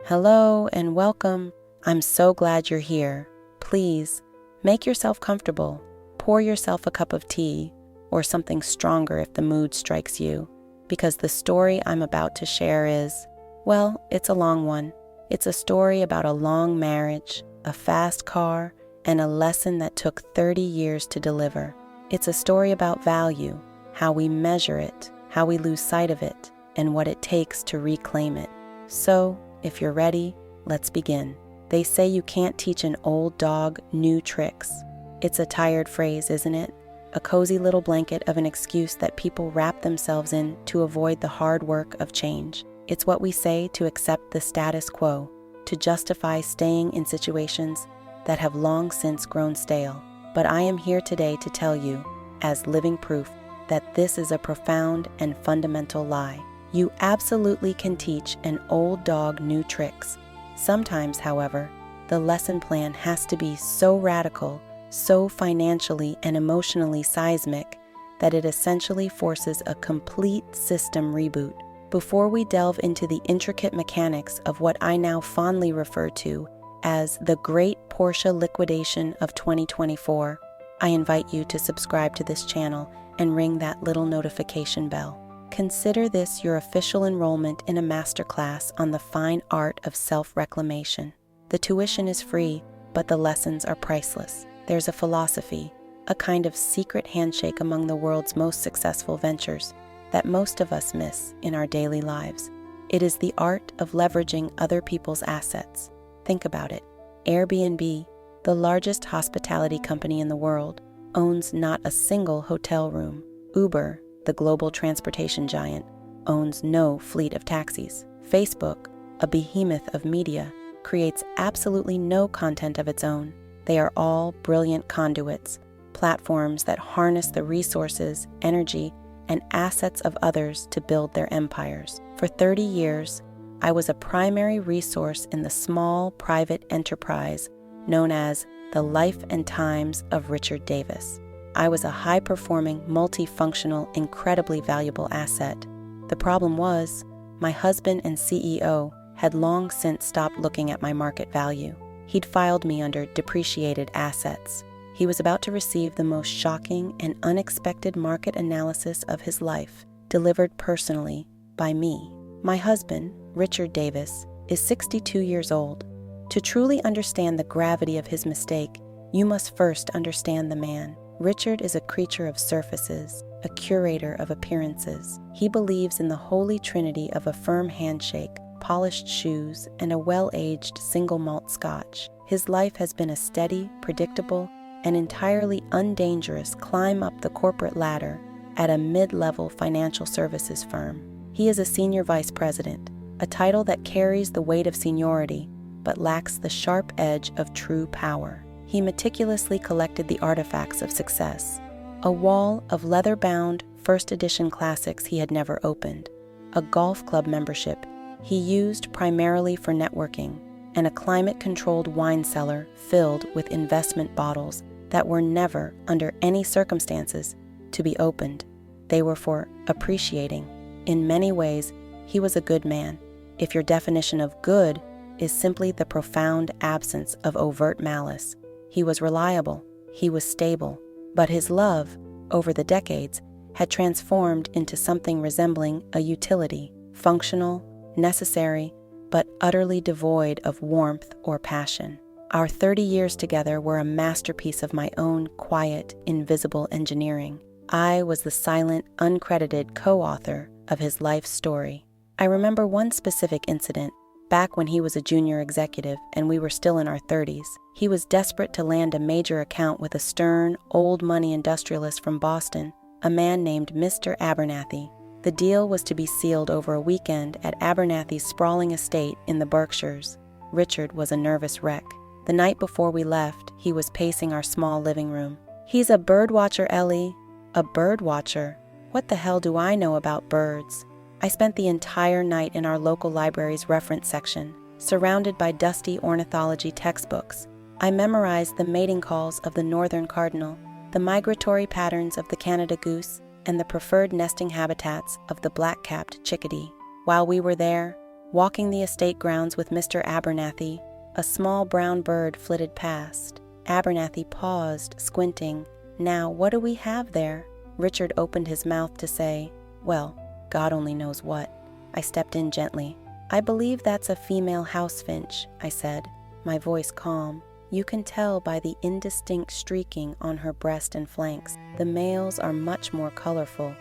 Hello and welcome. I'm so glad you're here. Please, make yourself comfortable. Pour yourself a cup of tea or something stronger if the mood strikes you, because the story I'm about to share is, well, it's a long one. It's a story about a long marriage, a fast car, and a lesson that took 30 years to deliver. It's a story about value, how we measure it, how we lose sight of it, and what it takes to reclaim it. So, if you're ready, let's begin. They say you can't teach an old dog new tricks. It's a tired phrase, isn't it? A cozy little blanket of an excuse that people wrap themselves in to avoid the hard work of change. It's what we say to accept the status quo, to justify staying in situations that have long since grown stale. But I am here today to tell you, as living proof, that this is a profound and fundamental lie. You absolutely can teach an old dog new tricks. Sometimes, however, the lesson plan has to be so radical, so financially and emotionally seismic, that it essentially forces a complete system reboot. Before we delve into the intricate mechanics of what I now fondly refer to as the Great Porsche Liquidation of 2024, I invite you to subscribe to this channel and ring that little notification bell. Consider this your official enrollment in a masterclass on the fine art of self-reclamation. The tuition is free, but the lessons are priceless. There's a philosophy, a kind of secret handshake among the world's most successful ventures that most of us miss in our daily lives. It is the art of leveraging other people's assets. Think about it. Airbnb, the largest hospitality company in the world, owns not a single hotel room. Uber, the global transportation giant, owns no fleet of taxis. Facebook, a behemoth of media, creates absolutely no content of its own. They are all brilliant conduits, platforms that harness the resources, energy, and assets of others to build their empires. For 30 years, I was a primary resource in the small private enterprise known as the Life and Times of Richard Davis. I was a high-performing, multifunctional, incredibly valuable asset. The problem was, my husband and CEO had long since stopped looking at my market value. He'd filed me under depreciated assets. He was about to receive the most shocking and unexpected market analysis of his life, delivered personally by me. My husband, Richard Davis, is 62 years old. To truly understand the gravity of his mistake, you must first understand the man. Richard is a creature of surfaces, a curator of appearances. He believes in the holy trinity of a firm handshake, polished shoes, and a well-aged single malt scotch. His life has been a steady, predictable, and entirely undangerous climb up the corporate ladder at a mid-level financial services firm. He is a senior vice president, a title that carries the weight of seniority, but lacks the sharp edge of true power. He meticulously collected the artifacts of success, a wall of leather-bound first edition classics he had never opened, a golf club membership he used primarily for networking, and a climate-controlled wine cellar filled with investment bottles that were never, under any circumstances, to be opened. They were for appreciating. In many ways, he was a good man, if your definition of good is simply the profound absence of overt malice. He was reliable, he was stable, but his love, over the decades, had transformed into something resembling a utility, functional, necessary, but utterly devoid of warmth or passion. Our 30 years together were a masterpiece of my own quiet, invisible engineering. I was the silent, uncredited co-author of his life story. I remember one specific incident. Back when he was a junior executive and we were still in our 30s, he was desperate to land a major account with a stern, old-money industrialist from Boston, a man named Mr. Abernathy. The deal was to be sealed over a weekend at Abernathy's sprawling estate in the Berkshires. Richard was a nervous wreck. The night before we left, he was pacing our small living room. "He's a bird watcher, Ellie." "A bird watcher? What the hell do I know about birds?" I spent the entire night in our local library's reference section, surrounded by dusty ornithology textbooks. I memorized the mating calls of the northern cardinal, the migratory patterns of the Canada goose, and the preferred nesting habitats of the black-capped chickadee. While we were there, Walking the estate grounds with Mr. Abernathy, a small brown bird flitted past. Abernathy paused, squinting. "Now, what do we have there?" Richard opened his mouth to say, "Well, God only knows what." I stepped in gently. "I believe that's a female house finch," I said, my voice calm. "You can tell by the indistinct streaking on her breast and flanks. The males are much more colorful."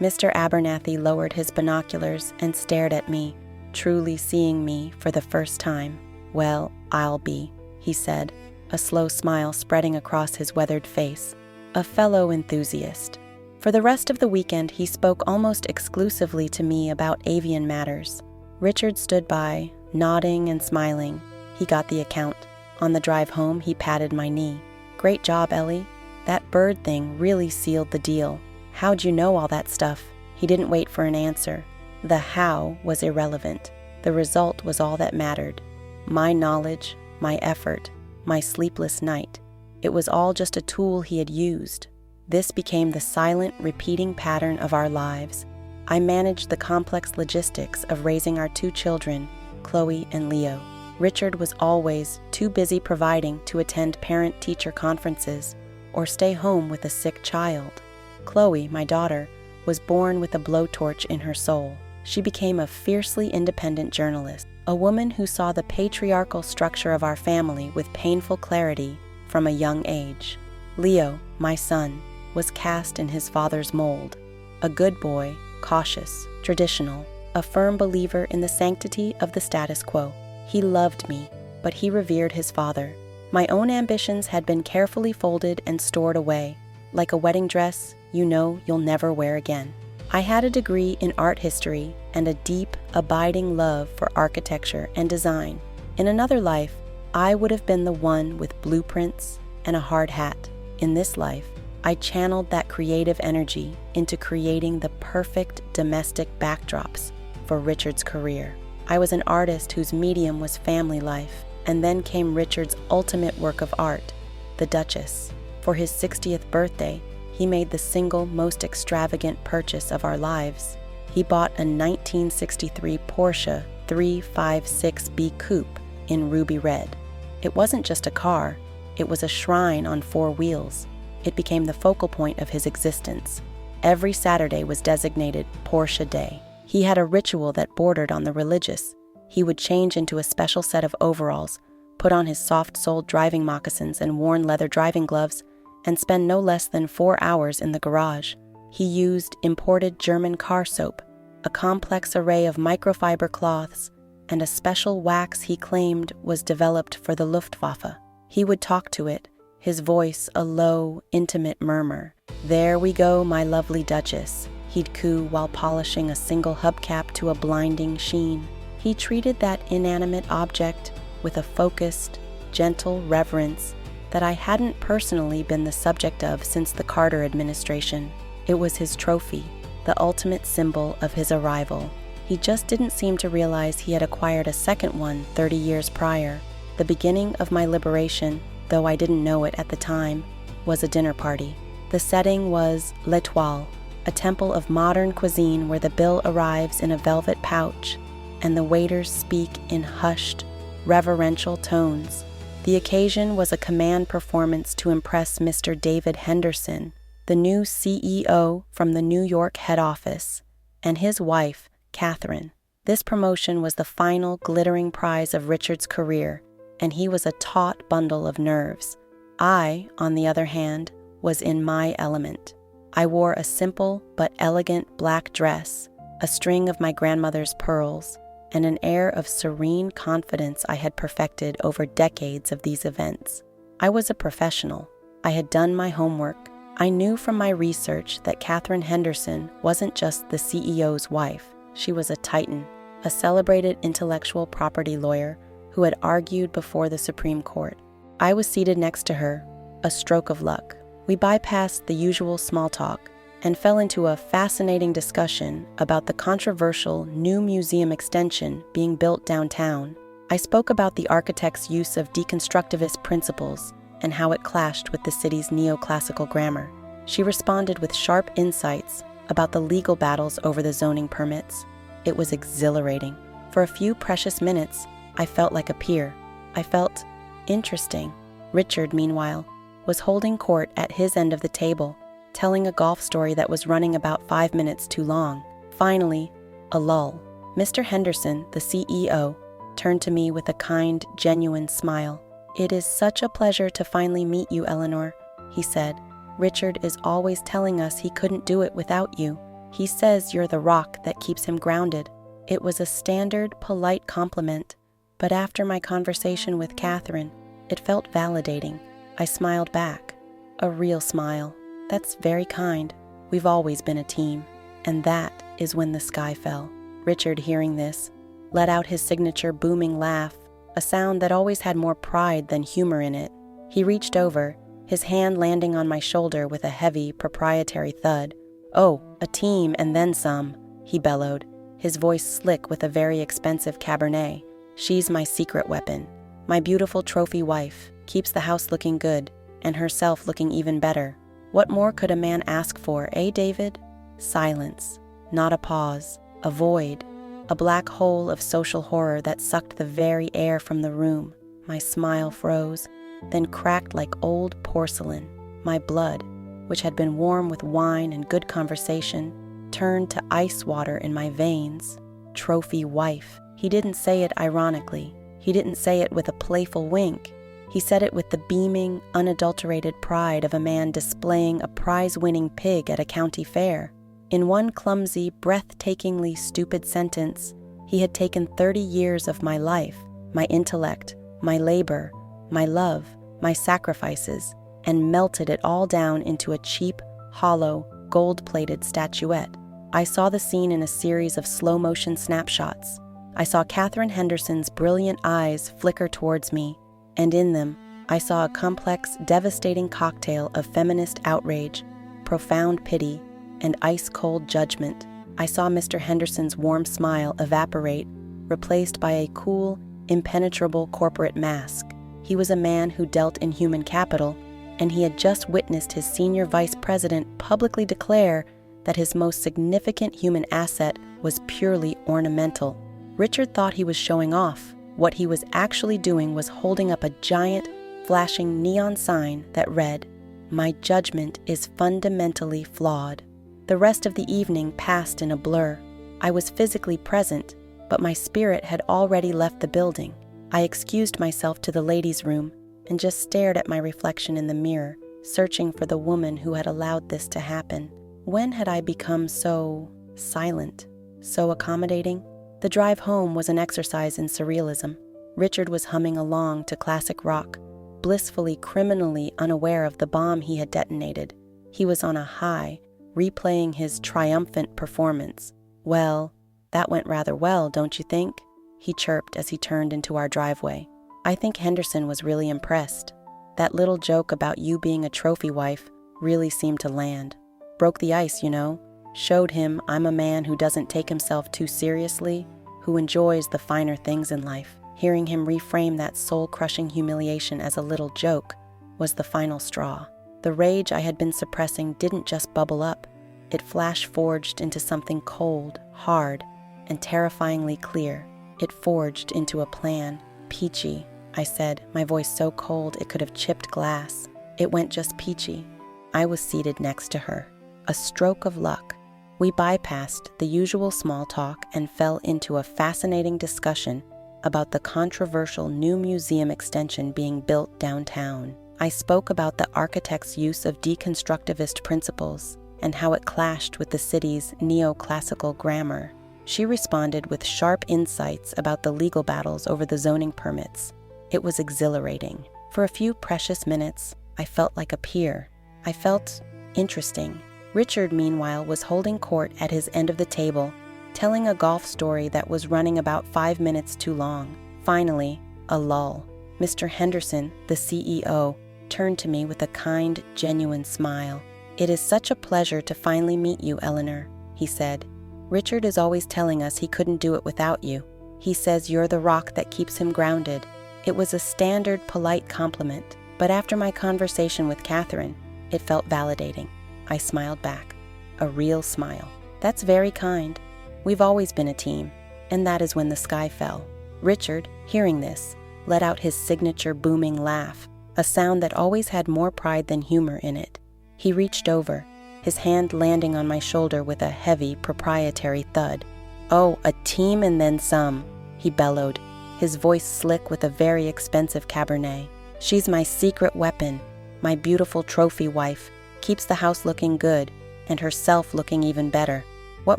Mr. Abernathy lowered his binoculars and stared at me, truly seeing me for the first time. "Well, I'll be," he said, a slow smile spreading across his weathered face. "A fellow enthusiast." For the rest of the weekend, he spoke almost exclusively to me about avian matters. Richard stood by, nodding and smiling. He got the account. On the drive home, he patted my knee. "Great job, Ellie. That bird thing really sealed the deal. How'd you know all that stuff?" He didn't wait for an answer. The how was irrelevant. The result was all that mattered. My knowledge, my effort, my sleepless night. It was all just a tool he had used. This became the silent, repeating pattern of our lives. I managed the complex logistics of raising our 2 children, Chloe and Leo. Richard was always too busy providing to attend parent-teacher conferences or stay home with a sick child. Chloe, my daughter, was born with a blowtorch in her soul. She became a fiercely independent journalist, a woman who saw the patriarchal structure of our family with painful clarity from a young age. Leo, my son, was cast in his father's mold. A good boy, cautious, traditional, a firm believer in the sanctity of the status quo. He loved me, but he revered his father. My own ambitions had been carefully folded and stored away, like a wedding dress you know you'll never wear again. I had a degree in art history and a deep, abiding love for architecture and design. In another life, I would have been the one with blueprints and a hard hat. In this life, I channeled that creative energy into creating the perfect domestic backdrops for Richard's career. I was an artist whose medium was family life, and then came Richard's ultimate work of art, the Duchess. For his 60th birthday, he made the single most extravagant purchase of our lives. He bought a 1963 Porsche 356B coupe in ruby red. It wasn't just a car, it was a shrine on 4 wheels. It became the focal point of his existence. Every Saturday was designated Porsche Day. He had a ritual that bordered on the religious. He would change into a special set of overalls, put on his soft-soled driving moccasins and worn leather driving gloves, and spend no less than 4 hours in the garage. He used imported German car soap, a complex array of microfiber cloths, and a special wax he claimed was developed for the Luftwaffe. He would talk to it, his voice a low, intimate murmur. "There we go, my lovely Duchess," he'd coo while polishing a single hubcap to a blinding sheen. He treated that inanimate object with a focused, gentle reverence that I hadn't personally been the subject of since the Carter administration. It was his trophy, the ultimate symbol of his arrival. He just didn't seem to realize he had acquired a second one 30 years prior. The beginning of my liberation, though I didn't know it at the time, was a dinner party. The setting was L'Étoile, a temple of modern cuisine where the bill arrives in a velvet pouch and the waiters speak in hushed, reverential tones. The occasion was a command performance to impress Mr. David Henderson, the new CEO from the New York head office, and his wife, Catherine. This promotion was the final glittering prize of Richard's career, and he was a taut bundle of nerves. I, on the other hand, was in my element. I wore a simple but elegant black dress, a string of my grandmother's pearls, and an air of serene confidence I had perfected over decades of these events. I was a professional. I had done my homework. I knew from my research that Catherine Henderson wasn't just the CEO's wife. She was a titan, a celebrated intellectual property lawyer who had argued before the Supreme Court. I was seated next to her, a stroke of luck. We bypassed the usual small talk and fell into a fascinating discussion about the controversial new museum extension being built downtown. I spoke about the architect's use of deconstructivist principles and how it clashed with the city's neoclassical grammar. She responded with sharp insights about the legal battles over the zoning permits. It was exhilarating. For a few precious minutes, I felt like a peer. I felt interesting. Richard, meanwhile, was holding court at his end of the table, telling a golf story that was running about 5 minutes too long. Finally, a lull. Mr. Henderson, the CEO, turned to me with a kind, genuine smile. "It is such a pleasure to finally meet you, Eleanor," he said. "Richard is always telling us he couldn't do it without you. He says you're the rock that keeps him grounded." It was a standard, polite compliment, but after my conversation with Catherine, it felt validating. I smiled back. A real smile. "That's very kind. We've always been a team." And that is when the sky fell. Richard, hearing this, let out his signature booming laugh, a sound that always had more pride than humor in it. He reached over, his hand landing on my shoulder with a heavy, proprietary thud. "Oh, a team and then some," he bellowed, his voice slick with a very expensive Cabernet. "She's my secret weapon. My beautiful trophy wife, keeps the house looking good, and herself looking even better. What more could a man ask for, eh, David?" Silence. Not a pause. A void. A black hole of social horror that sucked the very air from the room. My smile froze, then cracked like old porcelain. My blood, which had been warm with wine and good conversation, turned to ice water in my veins. Trophy wife. He didn't say it ironically. He didn't say it with a playful wink. He said it with the beaming, unadulterated pride of a man displaying a prize-winning pig at a county fair. In one clumsy, breathtakingly stupid sentence, he had taken 30 years of my life, my intellect, my labor, my love, my sacrifices, and melted it all down into a cheap, hollow, gold-plated statuette. I saw the scene in a series of slow-motion snapshots. I saw Catherine Henderson's brilliant eyes flicker towards me, and in them, I saw a complex, devastating cocktail of feminist outrage, profound pity, and ice-cold judgment. I saw Mr. Henderson's warm smile evaporate, replaced by a cool, impenetrable corporate mask. He was a man who dealt in human capital, and he had just witnessed his senior vice president publicly declare that his most significant human asset was purely ornamental. Richard thought he was showing off. What he was actually doing was holding up a giant, flashing neon sign that read, "My judgment is fundamentally flawed." The rest of the evening passed in a blur. I was physically present, but my spirit had already left the building. I excused myself to the ladies' room and just stared at my reflection in the mirror, searching for the woman who had allowed this to happen. When had I become so silent, so accommodating? The drive home was an exercise in surrealism. Richard was humming along to classic rock, blissfully, criminally unaware of the bomb he had detonated. He was on a high, replaying his triumphant performance. "Well, that went rather well, don't you think?" he chirped as he turned into our driveway. I think Henderson was really impressed. That little joke about you being a trophy wife really seemed to land. Broke the ice, you know. Showed him I'm a man who doesn't take himself too seriously, who enjoys the finer things in life. Hearing him reframe that soul-crushing humiliation as a little joke was the final straw. The rage I had been suppressing didn't just bubble up. It flash-forged into something cold, hard, and terrifyingly clear. It forged into a plan. "Peachy," I said, my voice so cold it could have chipped glass. It went just peachy. I was seated next to her. A stroke of luck. We bypassed the usual small talk and fell into a fascinating discussion about the controversial new museum extension being built downtown. I spoke about the architect's use of deconstructivist principles and how it clashed with the city's neoclassical grammar. She responded with sharp insights about the legal battles over the zoning permits. It was exhilarating. For a few precious minutes, I felt like a peer. I felt interesting. Richard, meanwhile, was holding court at his end of the table, telling a golf story that was running about 5 minutes too long. Finally, a lull. Mr. Henderson, the CEO, turned to me with a kind, genuine smile. "It is such a pleasure to finally meet you, Eleanor," he said. "Richard is always telling us he couldn't do it without you. He says you're the rock that keeps him grounded." It was a standard, polite compliment, but after my conversation with Catherine, it felt validating. I smiled back. A real smile. "That's very kind. We've always been a team." And that is when the sky fell. Richard, hearing this, let out his signature booming laugh, a sound that always had more pride than humor in it. He reached over, his hand landing on my shoulder with a heavy, proprietary thud. "Oh, a team and then some," he bellowed, his voice slick with a very expensive Cabernet. "She's my secret weapon, my beautiful trophy wife, keeps the house looking good, and herself looking even better. What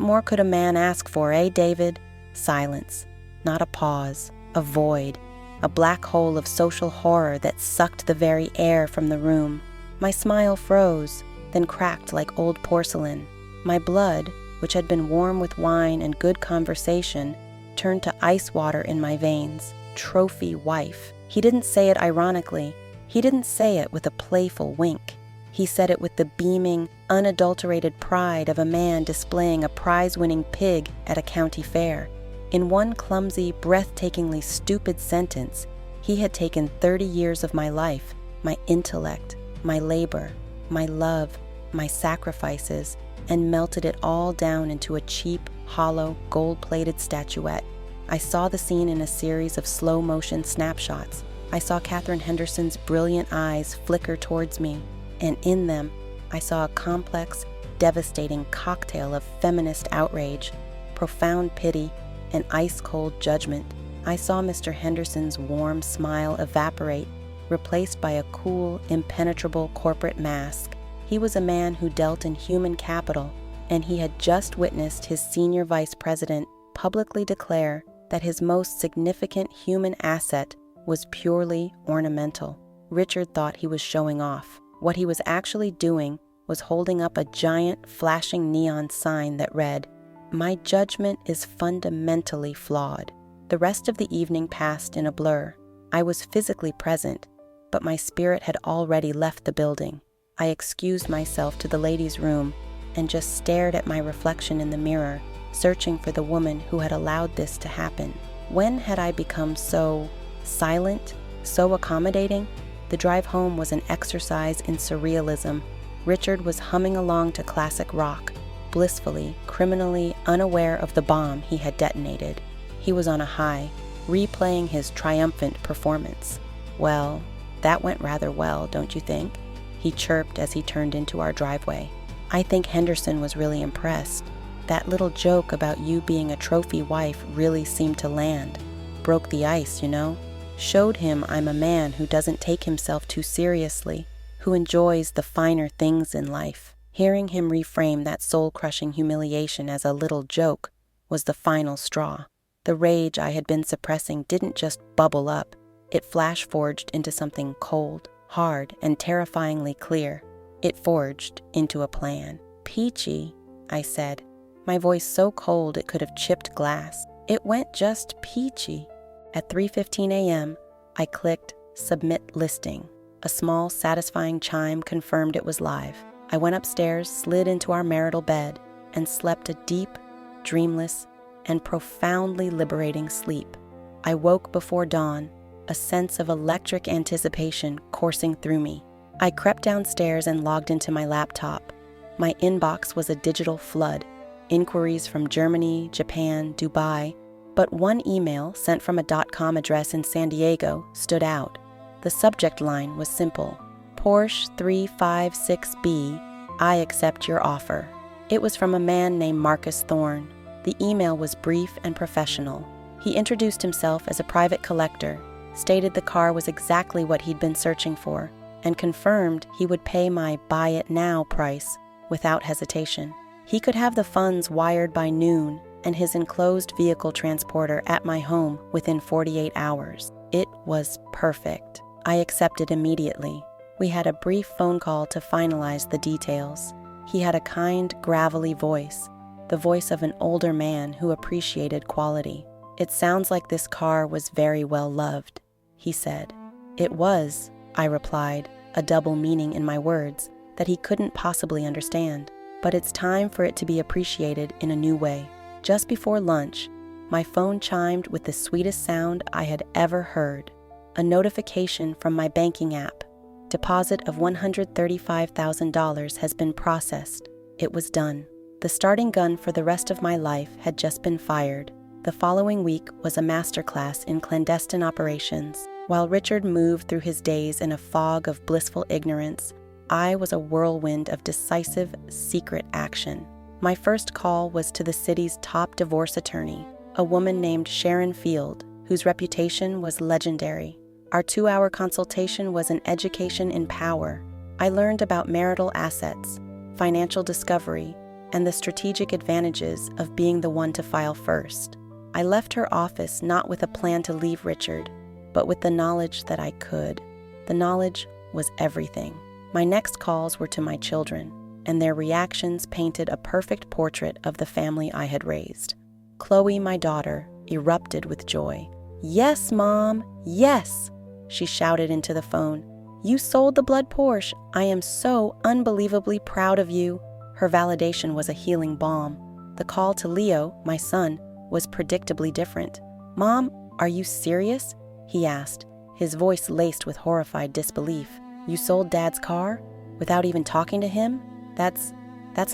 more could a man ask for, eh, David?" Silence. Not a pause, a void, a black hole of social horror that sucked the very air from the room. My smile froze, then cracked like old porcelain. My blood, which had been warm with wine and good conversation, turned to ice water in my veins. Trophy wife. He didn't say it ironically. He didn't say it with a playful wink. He said it with the beaming, unadulterated pride of a man displaying a prize-winning pig at a county fair. In one clumsy, breathtakingly stupid sentence, he had taken 30 years of my life, my intellect, my labor, my love, my sacrifices, and melted it all down into a cheap, hollow, gold-plated statuette. I saw the scene in a series of slow-motion snapshots. I saw Katherine Henderson's brilliant eyes flicker towards me, and in them, I saw a complex, devastating cocktail of feminist outrage, profound pity, and ice-cold judgment. I saw Mr. Henderson's warm smile evaporate, replaced by a cool, impenetrable corporate mask. He was a man who dealt in human capital, and he had just witnessed his senior vice president publicly declare that his most significant human asset was purely ornamental. Richard thought he was showing off. What he was actually doing was holding up a giant, flashing neon sign that read, "My judgment is fundamentally flawed." The rest of the evening passed in a blur. I was physically present, but my spirit had already left the building. I excused myself to the ladies' room and just stared at my reflection in the mirror, searching for the woman who had allowed this to happen. When had I become so silent, so accommodating? The drive home was an exercise in surrealism. Richard was humming along to classic rock, blissfully, criminally unaware of the bomb he had detonated. He was on a high, replaying his triumphant performance. "Well, that went rather well, don't you think?" he chirped as he turned into our driveway. "I think Henderson was really impressed. That little joke about you being a trophy wife really seemed to land. Broke the ice, you know. Showed him I'm a man who doesn't take himself too seriously, who enjoys the finer things in life." Hearing him reframe that soul-crushing humiliation as a little joke was the final straw. The rage I had been suppressing didn't just bubble up. It flash-forged into something cold, hard, and terrifyingly clear. It forged into a plan. "Peachy," I said, my voice so cold it could have chipped glass. It went just peachy. At 3:15 a.m., I clicked Submit Listing. A small, satisfying chime confirmed it was live. I went upstairs, slid into our marital bed, and slept a deep, dreamless, and profoundly liberating sleep. I woke before dawn, a sense of electric anticipation coursing through me. I crept downstairs and logged into my laptop. My inbox was a digital flood. Inquiries from Germany, Japan, Dubai, but one email sent from a .com address in San Diego stood out. The subject line was simple: Porsche 356B, I accept your offer. It was from a man named Marcus Thorne. The email was brief and professional. He introduced himself as a private collector, stated the car was exactly what he'd been searching for, and confirmed he would pay my buy it now price without hesitation. He could have the funds wired by noon and his enclosed vehicle transporter at my home within 48 hours. It was perfect. I accepted immediately. We had a brief phone call to finalize the details. He had a kind, gravelly voice, the voice of an older man who appreciated quality. "It sounds like this car was very well loved," he said. "It was," I replied, a double meaning in my words that he couldn't possibly understand. "But it's time for it to be appreciated in a new way." Just before lunch, my phone chimed with the sweetest sound I had ever heard. A notification from my banking app. Deposit of $135,000 has been processed. It was done. The starting gun for the rest of my life had just been fired. The following week was a masterclass in clandestine operations. While Richard moved through his days in a fog of blissful ignorance, I was a whirlwind of decisive, secret action. My first call was to the city's top divorce attorney, a woman named Sharon Field, whose reputation was legendary. Our 2-hour consultation was an education in power. I learned about marital assets, financial discovery, and the strategic advantages of being the one to file first. I left her office not with a plan to leave Richard, but with the knowledge that I could. The knowledge was everything. My next calls were to my children, and their reactions painted a perfect portrait of the family I had raised. Chloe, my daughter, erupted with joy. "Yes, Mom, yes!" she shouted into the phone. "You sold the blood Porsche. I am so unbelievably proud of you." Her validation was a healing balm. The call to Leo, my son, was predictably different. "Mom, are you serious?" he asked, his voice laced with horrified disbelief. "You sold Dad's car? Without even talking to him? That's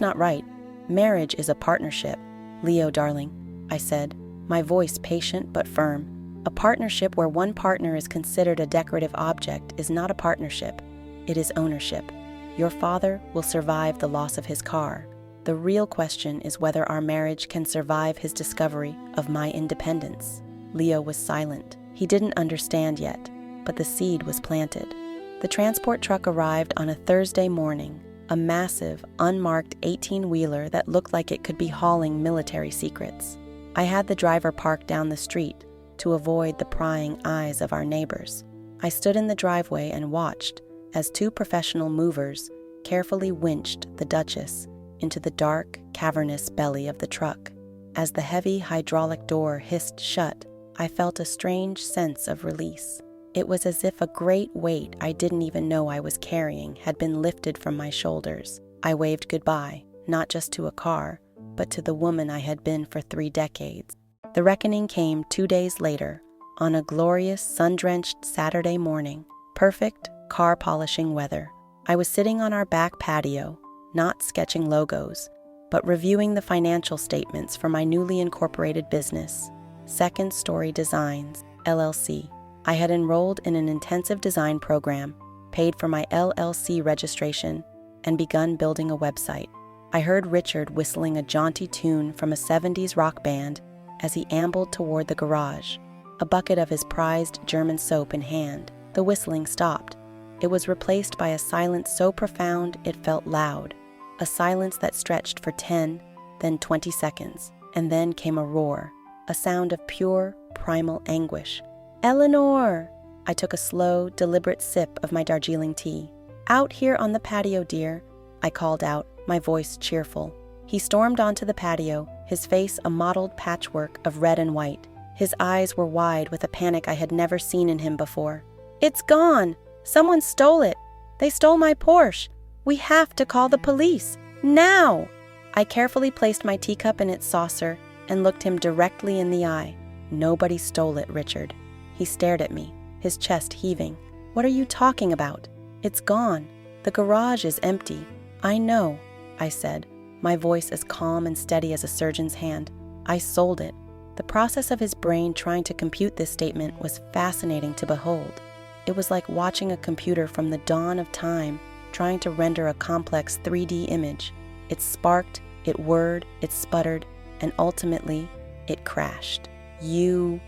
not right. Marriage is a partnership." "Leo, darling," I said, my voice patient but firm. "A partnership where one partner is considered a decorative object is not a partnership. It is ownership. Your father will survive the loss of his car. The real question is whether our marriage can survive his discovery of my independence." Leo was silent. He didn't understand yet, but the seed was planted. The transport truck arrived on a Thursday morning, a massive, unmarked 18-wheeler that looked like it could be hauling military secrets. I had the driver park down the street to avoid the prying eyes of our neighbors. I stood in the driveway and watched as 2 professional movers carefully winched the Duchess into the dark, cavernous belly of the truck. As the heavy hydraulic door hissed shut, I felt a strange sense of release. It was as if a great weight I didn't even know I was carrying had been lifted from my shoulders. I waved goodbye, not just to a car, but to the woman I had been for 3 decades. The reckoning came 2 days later, on a glorious, sun-drenched Saturday morning. Perfect, car-polishing weather. I was sitting on our back patio, not sketching logos, but reviewing the financial statements for my newly incorporated business, Second Story Designs, LLC. I had enrolled in an intensive design program, paid for my LLC registration, and begun building a website. I heard Richard whistling a jaunty tune from a 70s rock band as he ambled toward the garage, a bucket of his prized German soap in hand. The whistling stopped. It was replaced by a silence so profound it felt loud, a silence that stretched for 10, then 20 seconds, and then came a roar, a sound of pure, primal anguish. "Eleanor!" I took a slow, deliberate sip of my Darjeeling tea. "Out here on the patio, dear," I called out, my voice cheerful. He stormed onto the patio, his face a mottled patchwork of red and white. His eyes were wide with a panic I had never seen in him before. "It's gone! Someone stole it! They stole my Porsche! We have to call the police! Now!" I carefully placed my teacup in its saucer and looked him directly in the eye. "Nobody stole it, Richard." He stared at me, his chest heaving. "What are you talking about? It's gone. The garage is empty." "I know," I said, my voice as calm and steady as a surgeon's hand. "I sold it." The process of his brain trying to compute this statement was fascinating to behold. It was like watching a computer from the dawn of time trying to render a complex 3D image. It sparked, it whirred, it sputtered, and ultimately, it crashed. You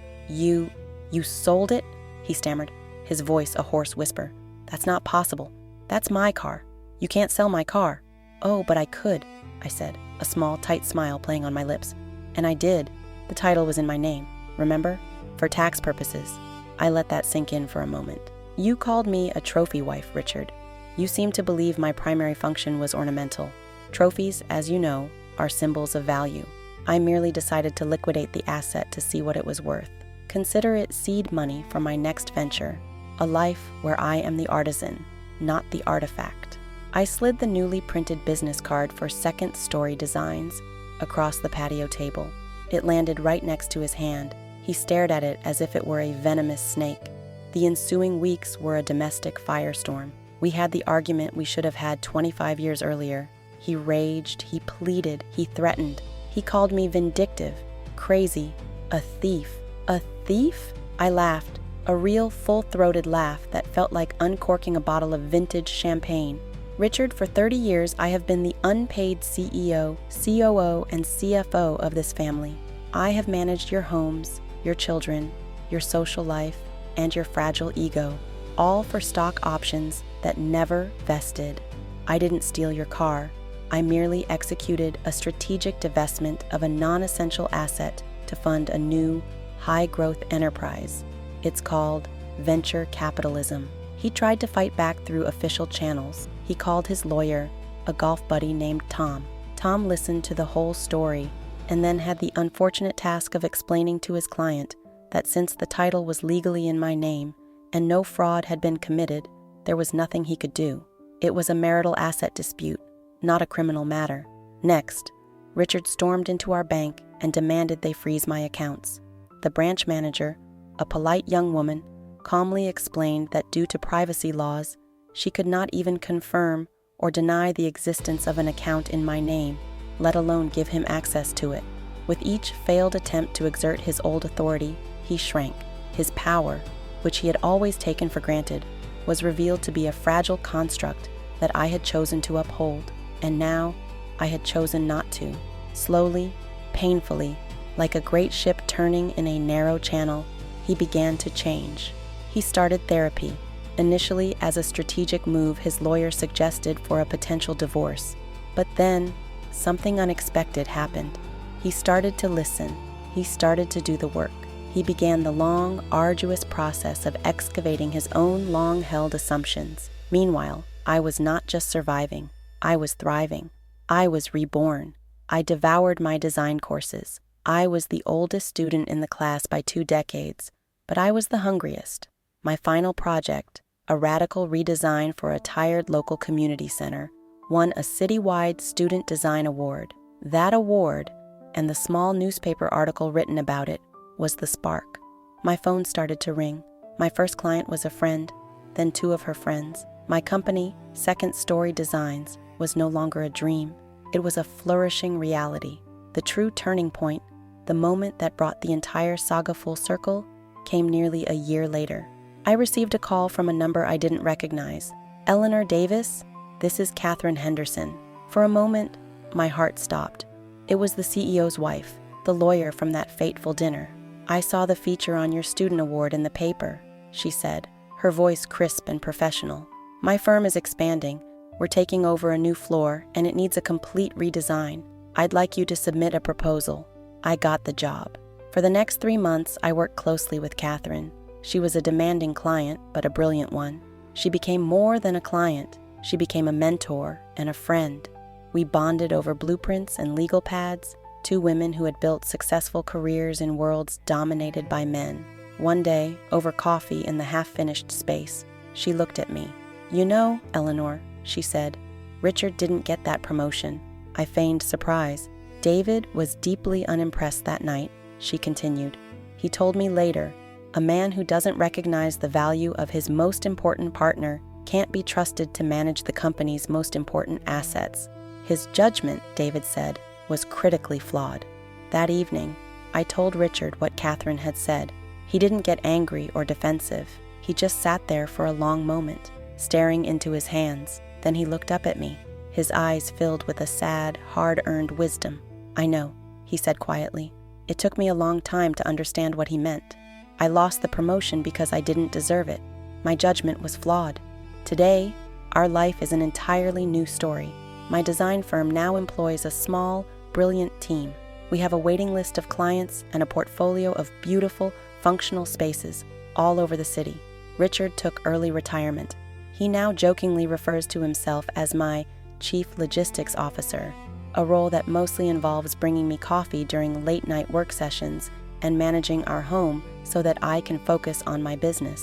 sold it?" he stammered, his voice a hoarse whisper. "That's not possible. That's my car. You can't sell my car." "Oh, but I could," I said, a small, tight smile playing on my lips. "And I did. The title was in my name, remember? For tax purposes." I let that sink in for a moment. "You called me a trophy wife, Richard. You seem to believe my primary function was ornamental. Trophies, as you know, are symbols of value. I merely decided to liquidate the asset to see what it was worth. Consider it seed money for my next venture, a life where I am the artisan, not the artifact." I slid the newly printed business card for Second Story Designs across the patio table. It landed right next to his hand. He stared at it as if it were a venomous snake. The ensuing weeks were a domestic firestorm. We had the argument we should have had 25 years earlier. He raged, he pleaded, he threatened. He called me vindictive, crazy, A thief. A thief? I laughed, a real full-throated laugh that felt like uncorking a bottle of vintage champagne. Richard, for 30 years I have been the unpaid CEO, COO, and CFO of this family. I have managed your homes, your children, your social life, and your fragile ego, all for stock options that never vested. I didn't steal your car. I merely executed a strategic divestment of a non-essential asset to fund a new, high-growth enterprise. It's called venture capitalism. He tried to fight back through official channels. He called his lawyer, a golf buddy named Tom. Tom listened to the whole story and then had the unfortunate task of explaining to his client that since the title was legally in my name and no fraud had been committed, there was nothing he could do. It was a marital asset dispute, not a criminal matter. Next, Richard stormed into our bank and demanded they freeze my accounts. The branch manager, a polite young woman, calmly explained that due to privacy laws, she could not even confirm or deny the existence of an account in my name, let alone give him access to it. With each failed attempt to exert his old authority, he shrank. His power, which he had always taken for granted, was revealed to be a fragile construct that I had chosen to uphold, and now I had chosen not to. Slowly, painfully, like a great ship turning in a narrow channel, he began to change. He started therapy, initially as a strategic move his lawyer suggested for a potential divorce. But then, something unexpected happened. He started to listen. He started to do the work. He began the long, arduous process of excavating his own long-held assumptions. Meanwhile, I was not just surviving. I was thriving. I was reborn. I devoured my design courses. I was the oldest student in the class by 2 decades, but I was the hungriest. My final project, a radical redesign for a tired local community center, won a citywide student design award. That award, and the small newspaper article written about it, was the spark. My phone started to ring. My first client was a friend, then 2 of her friends. My company, Second Story Designs, was no longer a dream. It was a flourishing reality. The true turning point, the moment that brought the entire saga full circle, came nearly a year later. I received a call from a number I didn't recognize. "Eleanor Davis? This is Catherine Henderson." For a moment, my heart stopped. It was the CEO's wife, the lawyer from that fateful dinner. "I saw the feature on your student award in the paper," she said, her voice crisp and professional. "My firm is expanding. We're taking over a new floor, and it needs a complete redesign. I'd like you to submit a proposal." I got the job. For the next 3 months, I worked closely with Catherine. She was a demanding client, but a brilliant one. She became more than a client. She became a mentor and a friend. We bonded over blueprints and legal pads, 2 women who had built successful careers in worlds dominated by men. One day, over coffee in the half-finished space, she looked at me. "You know, Eleanor," she said, "Richard didn't get that promotion." I feigned surprise. "David was deeply unimpressed that night," she continued. "He told me later, a man who doesn't recognize the value of his most important partner can't be trusted to manage the company's most important assets." His judgment, David said, was critically flawed. That evening, I told Richard what Catherine had said. He didn't get angry or defensive. He just sat there for a long moment, staring into his hands. Then he looked up at me, his eyes filled with a sad, hard-earned wisdom. "I know," he said quietly. "It took me a long time to understand what he meant. I lost the promotion because I didn't deserve it. My judgment was flawed. Today, our life is an entirely new story. My design firm now employs a small, brilliant team. We have a waiting list of clients and a portfolio of beautiful, functional spaces all over the city." Richard took early retirement. He now jokingly refers to himself as my Chief Logistics Officer, a role that mostly involves bringing me coffee during late-night work sessions and managing our home so that I can focus on my business.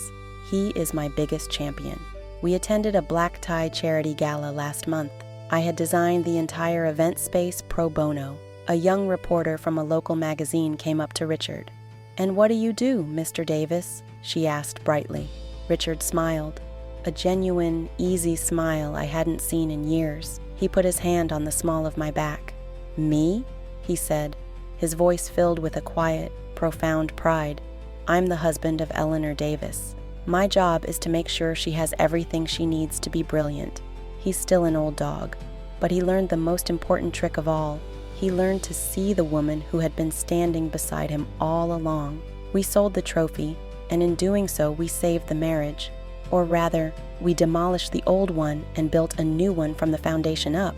He is my biggest champion. We attended a black-tie charity gala last month. I had designed the entire event space pro bono. A young reporter from a local magazine came up to Richard. "And what do you do, Mr. Davis?" she asked brightly. Richard smiled, a genuine, easy smile I hadn't seen in years. He put his hand on the small of my back. "Me?" he said, his voice filled with a quiet, profound pride. "I'm the husband of Eleanor Davis. My job is to make sure she has everything she needs to be brilliant." He's still an old dog, but he learned the most important trick of all. He learned to see the woman who had been standing beside him all along. We sold the trophy, and in doing so, we saved the marriage. Or rather, we demolished the old one and built a new one from the foundation up.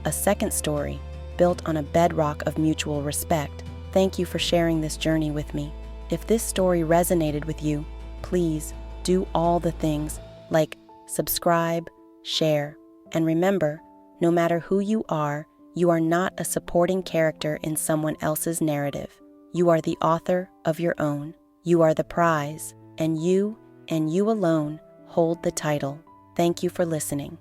A second story, built on a bedrock of mutual respect. Thank you for sharing this journey with me. If this story resonated with you, please do all the things like subscribe, share, and remember, no matter who you are not a supporting character in someone else's narrative. You are the author of your own. You are the prize, and you alone hold the title. Thank you for listening.